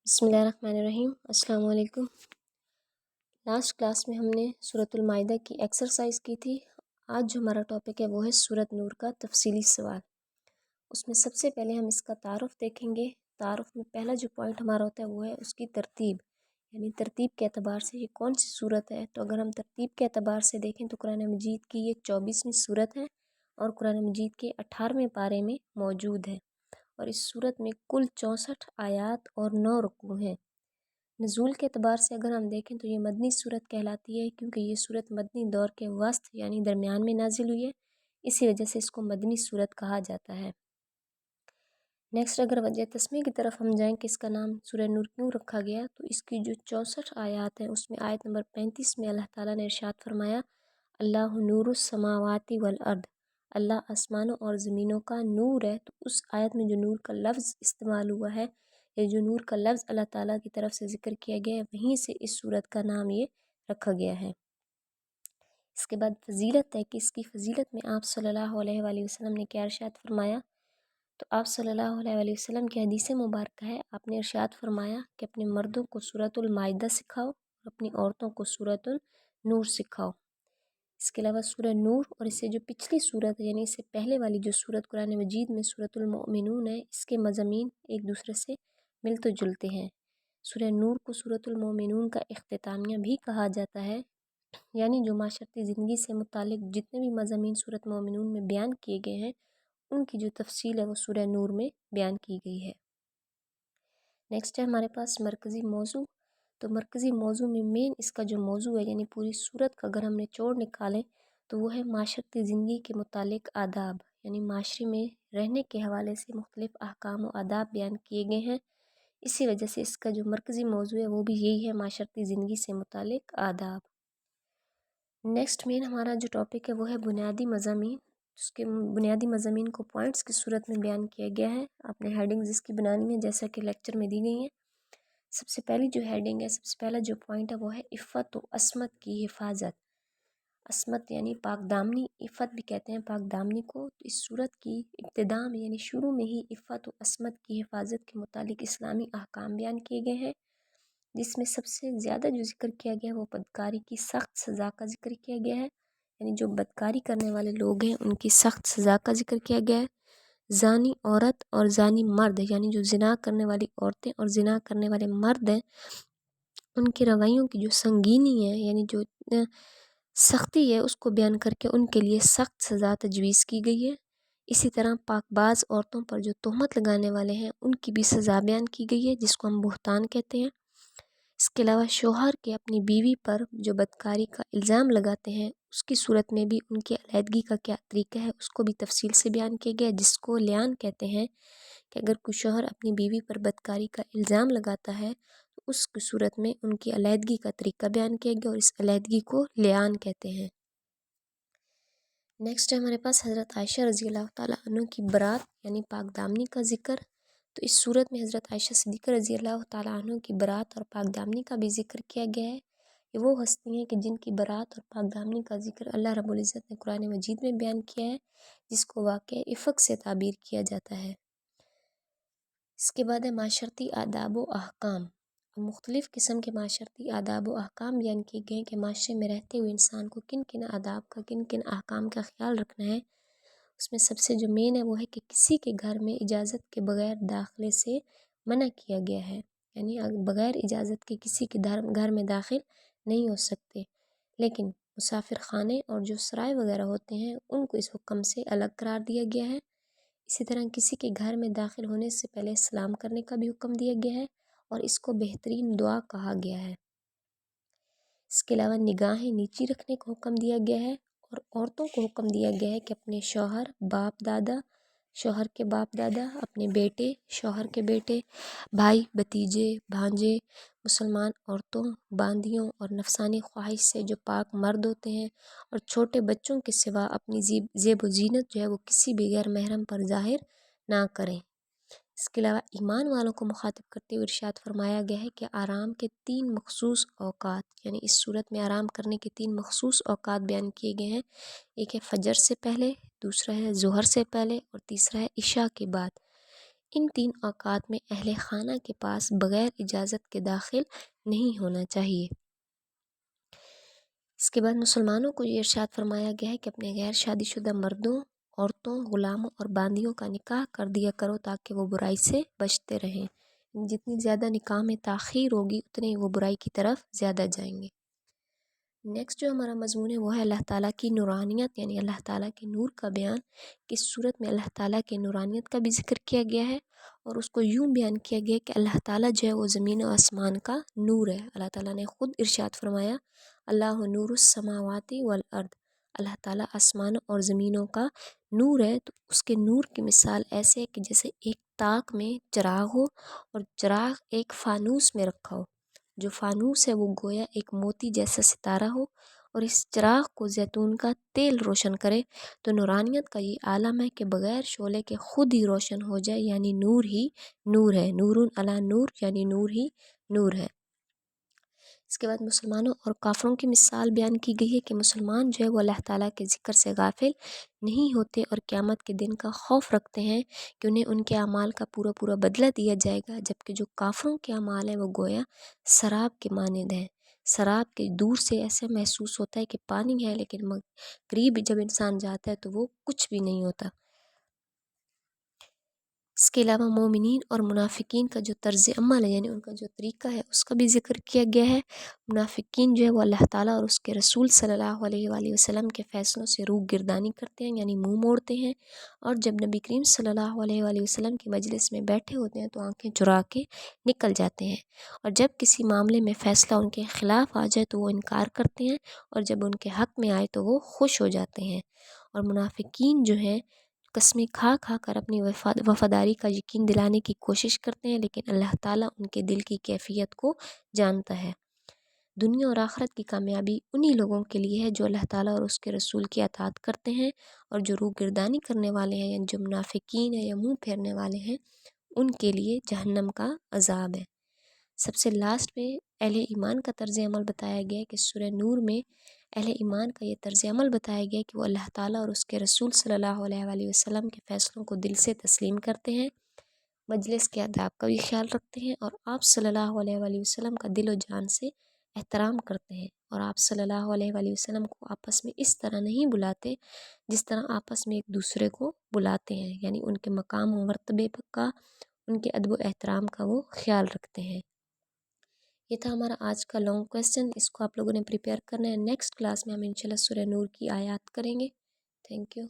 بسم اللہ الرحمن الرحیم۔ السلام علیکم۔ لاسٹ کلاس میں ہم نے سورۃ المائدہ کی ایکسرسائز کی تھی۔ آج جو ہمارا ٹاپک ہے وہ ہے سورۃ نور کا تفصیلی سوال۔ اس میں سب سے پہلے ہم اس کا تعارف دیکھیں گے۔ تعارف میں پہلا جو پوائنٹ ہمارا ہوتا ہے وہ ہے اس کی ترتیب، یعنی ترتیب کے اعتبار سے یہ کون سی سورت ہے۔ تو اگر ہم ترتیب کے اعتبار سے دیکھیں تو قرآن مجید کی یہ 24ویں سورت ہے اور قرآن مجید کے 18ویں پارے میں موجود ہے، اور اس سورت میں کل 64 آیات اور 9 رکوع ہیں۔ نزول کے اعتبار سے اگر ہم دیکھیں تو یہ مدنی صورت کہلاتی ہے، کیونکہ یہ صورت مدنی دور کے وسط یعنی درمیان میں نازل ہوئی ہے، اسی وجہ سے اس کو مدنی صورت کہا جاتا ہے۔ نیکسٹ اگر وجہ تسمیہ کی طرف ہم جائیں کہ اس کا نام سورہ نور کیوں رکھا گیا، تو اس کی جو 64 آیات ہیں اس میں آیت نمبر 35 میں اللہ تعالیٰ نے ارشاد فرمایا، اللہ نور السماوات والارض، اللہ آسمانوں اور زمینوں کا نور ہے۔ تو اس آیت میں جو نور کا لفظ استعمال ہوا ہے، یہ جو نور کا لفظ اللہ تعالیٰ کی طرف سے ذکر کیا گیا ہے، وہیں سے اس سورت کا نام یہ رکھا گیا ہے۔ اس کے بعد فضیلت ہے کہ اس کی فضیلت میں آپ صلی اللہ علیہ وآلہ وسلم نے کیا ارشاد فرمایا۔ تو آپ صلی اللہ علیہ وآلہ وسلم کی حدیث مبارکہ ہے، آپ نے ارشاد فرمایا کہ اپنے مردوں کو سورۃ المائدہ سکھاؤ اور اپنی عورتوں کو سورۃ النور سکھاؤ۔ اس کے علاوہ سورہ نور اور اس سے جو پچھلی سورت ہے، یعنی اس سے پہلے والی جو سورت قرآن مجید میں سورۃ المؤمنون ہے، اس کے مضامین ایک دوسرے سے ملتے جلتے ہیں۔ سورہ نور کو سورۃ المؤمنون کا اختتامیہ بھی کہا جاتا ہے، یعنی جو معاشرتی زندگی سے متعلق جتنے بھی مضامین سورۃ المؤمنون میں بیان کیے گئے ہیں، ان کی جو تفصیل ہے وہ سورہ نور میں بیان کی گئی ہے۔ نیکسٹ ہے ہمارے پاس مرکزی موضوع۔ تو مرکزی موضوع میں مین اس کا جو موضوع ہے، یعنی پوری سورت کا اگر ہم نے چوڑ نکالیں تو وہ ہے معاشرتی زندگی کے متعلق آداب، یعنی معاشرے میں رہنے کے حوالے سے مختلف احکام و آداب بیان کیے گئے ہیں۔ اسی وجہ سے اس کا جو مرکزی موضوع ہے وہ بھی یہی ہے، معاشرتی زندگی سے متعلق آداب۔ نیکسٹ مین ہمارا جو ٹاپک ہے وہ ہے بنیادی مضامین۔ اس کے بنیادی مضامین کو پوائنٹس کی صورت میں بیان کیا گیا ہے۔ آپ نے ہیڈنگز اس کی بنانی ہے جیسا کہ لیکچر میں دی گئی ہیں۔ سب سے پہلی جو ہیڈنگ ہے، سب سے پہلا جو پوائنٹ ہے وہ ہے عفت و عصمت کی حفاظت۔ عصمت یعنی پاک دامنی، عفت بھی کہتے ہیں پاک دامنی کو۔ تو اس صورت کی ابتدا میں یعنی شروع میں ہی عفت و عصمت کی حفاظت کے متعلق اسلامی احکام بیان کیے گئے ہیں، جس میں سب سے زیادہ جو ذکر کیا گیا ہے وہ بدکاری کی سخت سزا کا ذکر کیا گیا ہے، یعنی جو بدکاری کرنے والے لوگ ہیں ان کی سخت سزا کا ذکر کیا گیا ہے۔ زانی عورت اور زانی مرد، یعنی جو زنا کرنے والی عورتیں اور زنا کرنے والے مرد ہیں، ان کے رویوں کی جو سنگینی ہے، یعنی جو سختی ہے، اس کو بیان کر کے ان کے لیے سخت سزا تجویز کی گئی ہے۔ اسی طرح پاک باز عورتوں پر جو تہمت لگانے والے ہیں ان کی بھی سزا بیان کی گئی ہے، جس کو ہم بہتان کہتے ہیں۔ اس کے علاوہ شوہر کے اپنی بیوی پر جو بدکاری کا الزام لگاتے ہیں، اس کی صورت میں بھی ان کی علیحدگی کا کیا طریقہ ہے اس کو بھی تفصیل سے بیان کیا گیا ہے، جس کو لیان کہتے ہیں، کہ اگر کوئی شوہر اپنی بیوی پر بدکاری کا الزام لگاتا ہے تو اس کی صورت میں ان کی علیحدگی کا طریقہ بیان کیا گیا، اور اس علیحدگی کو لیان کہتے ہیں۔ نیکسٹ ہے ہمارے پاس حضرت عائشہ رضی اللہ تعالیٰ عنہ کی برات یعنی پاک دامنی کا ذکر۔ تو اس صورت میں حضرت عائشہ صدیقہ رضی اللہ تعالیٰ عنہ کی برات اور پاک دامنی کا بھی ذکر کیا گیا ہے۔ یہ وہ ہستی ہیں کہ جن کی برات اور پاک دامنی کا ذکر اللہ رب العزت نے قرآن مجید میں بیان کیا ہے، جس کو واقع افق سے تعبیر کیا جاتا ہے۔ اس کے بعد ہے معاشرتی آداب و احکام۔ مختلف قسم کے معاشرتی آداب و احکام بیان کیے گئے ہیں کہ معاشرے میں رہتے ہوئے انسان کو کن کن آداب کا، کن کن احکام کا خیال رکھنا ہے۔ اس میں سب سے جو مین ہے وہ ہے کہ کسی کے گھر میں اجازت کے بغیر داخلے سے منع کیا گیا ہے، یعنی بغیر اجازت کے کسی کے گھر میں داخل نہیں ہو سکتے، لیکن مسافر خانے اور جو سرائے وغیرہ ہوتے ہیں ان کو اس حکم سے الگ قرار دیا گیا ہے۔ اسی طرح کسی کے گھر میں داخل ہونے سے پہلے سلام کرنے کا بھی حکم دیا گیا ہے، اور اس کو بہترین دعا کہا گیا ہے۔ اس کے علاوہ نگاہیں نیچی رکھنے کا حکم دیا گیا ہے، اور عورتوں کو حکم دیا گیا ہے کہ اپنے شوہر، باپ دادا، شوہر کے باپ دادا، اپنے بیٹے، شوہر کے بیٹے، بھائی، بھتیجے، بھانجے، مسلمان عورتوں، باندیوں اور نفسانی خواہش سے جو پاک مرد ہوتے ہیں، اور چھوٹے بچوں کے سوا اپنی زیب و زینت جو ہے وہ کسی بھی غیر محرم پر ظاہر نہ کریں۔ اس کے علاوہ ایمان والوں کو مخاطب کرتے ہوئے ارشاد فرمایا گیا ہے کہ آرام کے 3 مخصوص اوقات، یعنی اس صورت میں آرام کرنے کے 3 مخصوص اوقات بیان کیے گئے ہیں۔ ایک ہے فجر سے پہلے، دوسرا ہے ظہر سے پہلے، اور تیسرا ہے عشاء کے بعد۔ ان 3 اوقات میں اہل خانہ کے پاس بغیر اجازت کے داخل نہیں ہونا چاہیے۔ اس کے بعد مسلمانوں کو یہ ارشاد فرمایا گیا ہے کہ اپنے غیر شادی شدہ مردوں، عورتوں، غلاموں اور باندیوں کا نکاح کر دیا کرو تاکہ وہ برائی سے بچتے رہیں۔ جتنی زیادہ نکاح میں تاخیر ہوگی اتنے ہی وہ برائی کی طرف زیادہ جائیں گے۔ نیکسٹ جو ہمارا مضمون ہے وہ ہے اللہ تعالیٰ کی نورانیت، یعنی اللہ تعالیٰ کے نور کا بیان۔ کس صورت میں اللہ تعالیٰ کے نورانیت کا بھی ذکر کیا گیا ہے اور اس کو یوں بیان کیا گیا کہ اللہ تعالیٰ جو ہے وہ زمین و آسمان کا نور ہے۔ اللہ تعالیٰ نے خود ارشاد فرمایا اللہ نور السماوات والارض، اللہ تعالیٰ آسمانوں اور زمینوں کا نور ہے۔ تو اس کے نور کی مثال ایسے ہے کہ جیسے ایک تاک میں چراغ ہو اور چراغ ایک فانوس میں رکھا ہو، جو فانوس ہے وہ گویا ایک موتی جیسا ستارہ ہو، اور اس چراغ کو زیتون کا تیل روشن کرے۔ تو نورانیت کا یہ عالم ہے کہ بغیر شعلے کے خود ہی روشن ہو جائے، یعنی نور ہی نور ہے، نور علی نور، یعنی نور ہی نور ہے۔ اس کے بعد مسلمانوں اور کافروں کی مثال بیان کی گئی ہے کہ مسلمان جو ہے وہ اللہ تعالیٰ کے ذکر سے غافل نہیں ہوتے اور قیامت کے دن کا خوف رکھتے ہیں کہ انہیں ان کے اعمال کا پورا پورا بدلہ دیا جائے گا، جبکہ جو کافروں کے اعمال ہیں وہ گویا سراب کے مانند ہیں۔ سراب کے دور سے ایسے محسوس ہوتا ہے کہ پانی ہے، لیکن قریب جب انسان جاتا ہے تو وہ کچھ بھی نہیں ہوتا۔ اس کے علاوہ مومنین اور منافقین کا جو طرز عمل ہے، یعنی ان کا جو طریقہ ہے، اس کا بھی ذکر کیا گیا ہے۔ منافقین جو ہے وہ اللہ تعالیٰ اور اس کے رسول صلی اللہ علیہ وآلہ وسلم کے فیصلوں سے روح گردانی کرتے ہیں، یعنی منہ موڑتے ہیں، اور جب نبی کریم صلی اللہ علیہ وآلہ وسلم کی مجلس میں بیٹھے ہوتے ہیں تو آنکھیں چرا کے نکل جاتے ہیں، اور جب کسی معاملے میں فیصلہ ان کے خلاف آ جائے تو وہ انکار کرتے ہیں، اور جب ان کے حق میں آئے تو وہ خوش ہو جاتے ہیں۔ اور منافقین جو ہیں قسمیں کھا کھا کر اپنی وفاداری کا یقین دلانے کی کوشش کرتے ہیں، لیکن اللہ تعالیٰ ان کے دل کی کیفیت کو جانتا ہے۔ دنیا اور آخرت کی کامیابی انہی لوگوں کے لیے ہے جو اللہ تعالیٰ اور اس کے رسول کی اطاعت کرتے ہیں، اور جو روح گردانی کرنے والے ہیں، یعنی جو منافقین ہیں یا منہ پھیرنے والے ہیں، ان کے لیے جہنم کا عذاب ہے۔ سب سے لاسٹ میں اہل ایمان کا طرز عمل بتایا گیا ہے کہ سورہ نور میں اہل ایمان کا یہ طرز عمل بتایا گیا ہے کہ وہ اللہ تعالیٰ اور اس کے رسول صلی اللہ علیہ وآلہ وسلم کے فیصلوں کو دل سے تسلیم کرتے ہیں، مجلس کے آداب کا بھی خیال رکھتے ہیں، اور آپ صلی اللہ علیہ وآلہ وسلم کا دل و جان سے احترام کرتے ہیں، اور آپ صلی اللہ علیہ وآلہ وسلم کو آپس میں اس طرح نہیں بلاتے جس طرح آپس میں ایک دوسرے کو بلاتے ہیں، یعنی ان کے مقام و مرتبے کا، ان کے ادب و احترام کا وہ خیال رکھتے ہیں۔ یہ تھا ہمارا آج کا لانگ کویسچن، اس کو آپ لوگوں نے پریپیئر کرنا ہے۔ نیکسٹ کلاس میں ہم انشاءاللہ سورہ نور کی آیات کریں گے۔ Thank you.